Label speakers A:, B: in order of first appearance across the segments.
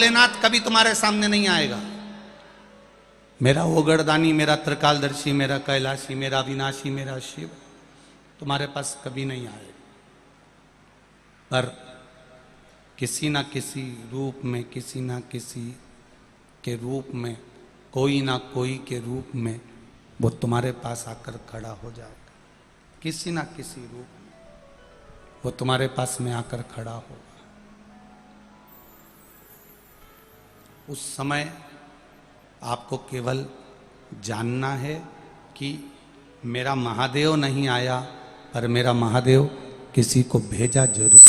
A: भोलेनाथ कभी तुम्हारे सामने नहीं आएगा। मेरा ओगड़दानी, मेरा त्रिकालदर्शी, मेरा कैलाशी, मेरा अविनाशी, मेरा शिव तुम्हारे पास कभी नहीं आएगा। पर किसी ना किसी रूप में, किसी ना किसी के रूप में, कोई ना कोई के रूप में वो तुम्हारे पास आकर खड़ा हो जाएगा। किसी ना किसी रूप में वो तुम्हारे पास में आकर खड़ा होगा। उस समय आपको केवल जानना है कि मेरा महादेव नहीं आया, पर मेरा महादेव किसी को भेजा जरूर।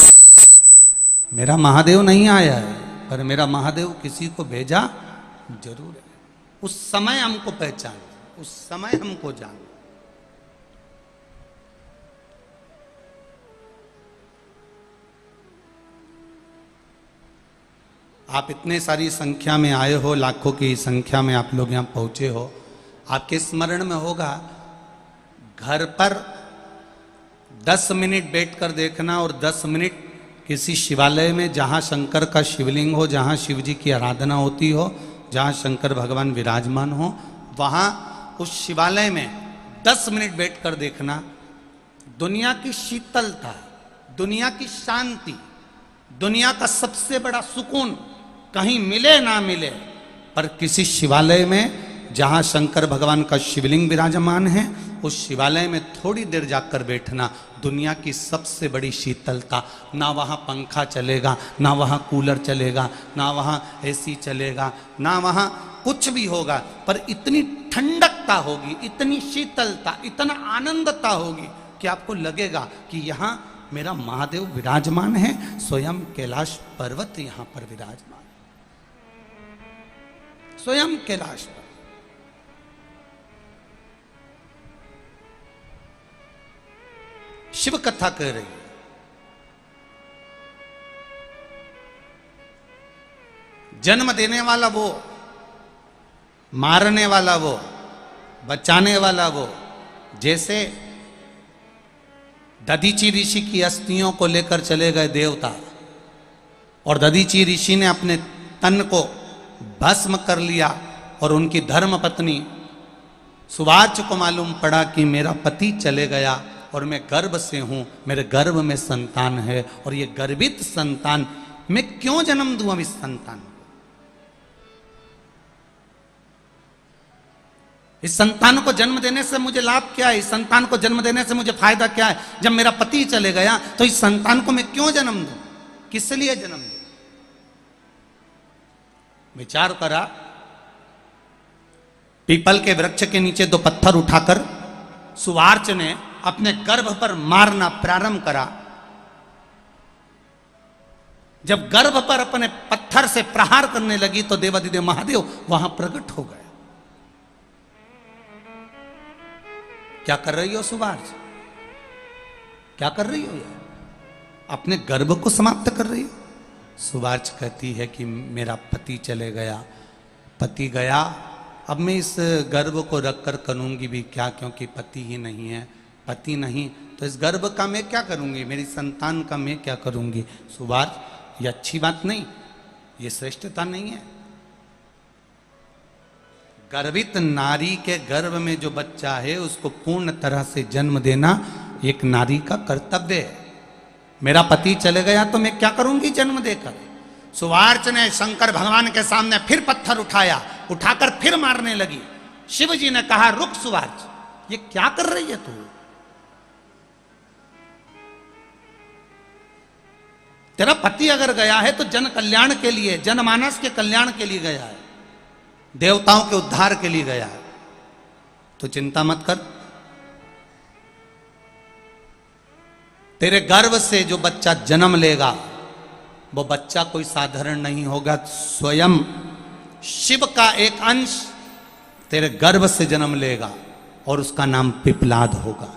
A: मेरा महादेव नहीं आया है, पर मेरा महादेव किसी को भेजा जरूर है। उस समय हमको पहचान, उस समय हमको जान। आप इतने सारी संख्या में आए हो, लाखों की संख्या में आप लोग यहां पहुंचे हो। आपके स्मरण में होगा, घर पर 10 मिनट बैठकर देखना और 10 मिनट किसी शिवालय में, जहां शंकर का शिवलिंग हो, जहां शिव जी की आराधना होती हो, जहां शंकर भगवान विराजमान हो, वहां उस शिवालय में 10 मिनट बैठकर देखना। दुनिया की शीतलता, दुनिया की शांति, दुनिया का सबसे बड़ा सुकून कहीं मिले ना मिले, पर किसी शिवालय में जहां शंकर भगवान का शिवलिंग विराजमान है, उस शिवालय में थोड़ी देर जाकर बैठना। दुनिया की सबसे बड़ी शीतलता। ना वहां पंखा चलेगा, ना वहां कूलर चलेगा, ना वहां एसी चलेगा, ना वहां कुछ भी होगा, पर इतनी ठंडकता होगी, इतनी शीतलता, इतना आनंदता होगी कि आपको लगेगा कि यहां मेरा महादेव विराजमान है। स्वयं कैलाश पर्वत यहां पर विराजमान, स्वयं कैलाश पर। शिव कथा कह रही है। जन्म देने वाला वो, मारने वाला वो, बचाने वाला वो। जैसे दधीची ऋषि की अस्थियों को लेकर चले गए देवता, और दधीची ऋषि ने अपने तन को भस्म कर लिया, और उनकी धर्म पत्नी सुवार्च को मालूम पड़ा कि मेरा पति चले गया और मैं गर्भ से हूं, मेरे गर्भ में संतान है, और ये गर्भित संतान मैं क्यों जन्म दूं अब इस संतान को? इस संतान को जन्म देने से मुझे लाभ क्या है? इस संतान को जन्म देने से मुझे फायदा क्या है? जब मेरा पति चले गया तो इस संतान को मैं क्यों जन्म दूं? किस लिए जन्म दूं? विचार करा। पीपल के वृक्ष के नीचे 2 पत्थर उठाकर सुवार्च ने अपने गर्भ पर मारना प्रारंभ करा। जब गर्भ पर अपने पत्थर से प्रहार करने लगी तो देवाधिदेव महादेव वहां प्रकट हो गए। क्या कर रही हो सुवार्च? क्या कर रही हो? अपने गर्भ को समाप्त कर रही हो? सुवार्च कहती है कि मेरा पति चले गया, पति गया, अब मैं इस गर्भ को रखकर करूंगी भी क्या, क्योंकि पति ही नहीं है। पति नहीं तो इस गर्भ का मैं क्या करूंगी? मेरी संतान का मैं क्या करूंगी? सुवार्च, ये अच्छी बात नहीं, ये श्रेष्ठता नहीं है। गर्भित नारी के गर्भ में जो बच्चा है उसको पूर्ण तरह से जन्म देना एक नारी का कर्तव्य है। मेरा पति चले गया तो मैं क्या करूंगी जन्म देकर? सुवार्च ने शंकर भगवान के सामने फिर पत्थर उठाया, उठाकर फिर मारने लगी। शिव जी ने कहा, रुक सुवार्च, ये क्या कर रही है तू? तेरा पति अगर गया है तो जन कल्याण के लिए, जनमानस के कल्याण के लिए गया है, देवताओं के उद्धार के लिए गया है, तो चिंता मत कर। तेरे गर्भ से जो बच्चा जन्म लेगा वो बच्चा कोई साधारण नहीं होगा। स्वयं शिव का एक अंश तेरे गर्भ से जन्म लेगा और उसका नाम पिपलाद होगा।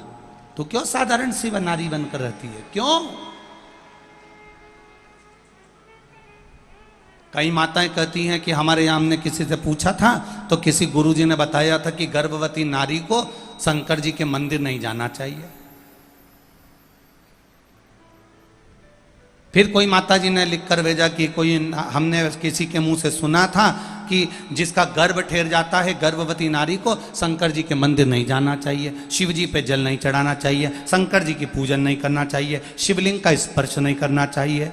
A: तो क्यों साधारण सी नारी बनकर रहती है? क्यों? कई माताएं कहती हैं कि हमारे यहाँ हमने किसी से पूछा था तो किसी गुरुजी ने बताया था कि गर्भवती नारी को शंकर जी के मंदिर नहीं जाना चाहिए। फिर कोई माता जी ने लिख कर भेजा कि कोई हमने किसी के मुंह से सुना था कि जिसका गर्भ ठहर जाता है, गर्भवती नारी को शंकर जी के मंदिर नहीं जाना चाहिए, शिव जी पे जल नहीं चढ़ाना चाहिए, शंकर जी की पूजन नहीं करना चाहिए, शिवलिंग का स्पर्श नहीं करना चाहिए।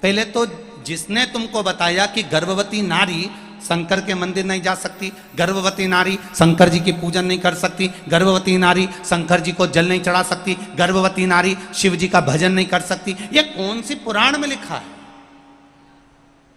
A: पहले तो जिसने तुमको बताया कि गर्भवती नारी शंकर के मंदिर नहीं जा सकती, गर्भवती नारी शंकर जी की पूजन नहीं कर सकती, गर्भवती नारी शंकर जी को जल नहीं चढ़ा सकती, गर्भवती नारी शिव जी का भजन नहीं कर सकती, ये कौन सी पुराण में लिखा है?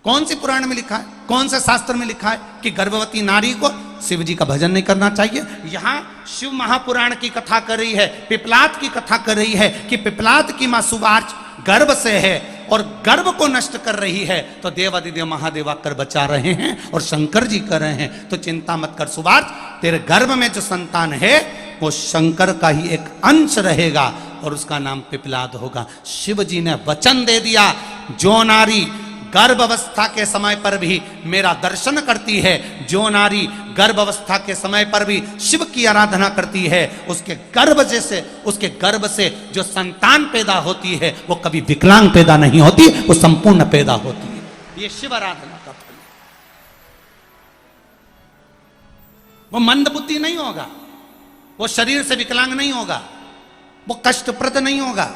A: कौन सी पुराण में लिखा है? कौन से शास्त्र में लिखा है कि गर्भवती नारी को शिव जी का भजन नहीं करना चाहिए? यहां शिव महापुराण की कथा कर रही है, पिपलाद की कथा कर रही है कि पिपलाद की मां सुवार्च गर्भ से है और गर्भ को नष्ट कर रही है, तो देवादिदेव महादेव आकर बचा रहे हैं और शंकर जी कर रहे हैं। तो चिंता मत कर सुवार्च, तेरे गर्भ में जो संतान है वो शंकर का ही एक अंश रहेगा और उसका नाम पिपलाद होगा। शिव जी ने वचन दे दिया, जो नारी गर्भ अवस्था के समय पर भी मेरा दर्शन करती है, जो नारी गर्भ अवस्था के समय पर भी शिव की आराधना करती है, उसके गर्भ से जो संतान पैदा होती है वो कभी विकलांग पैदा नहीं होती, वो संपूर्ण पैदा होती है। ये शिव आराधना का फल है। वो मंदबुद्धि नहीं होगा, वो शरीर से विकलांग नहीं होगा, वो कष्टप्रद नहीं होगा,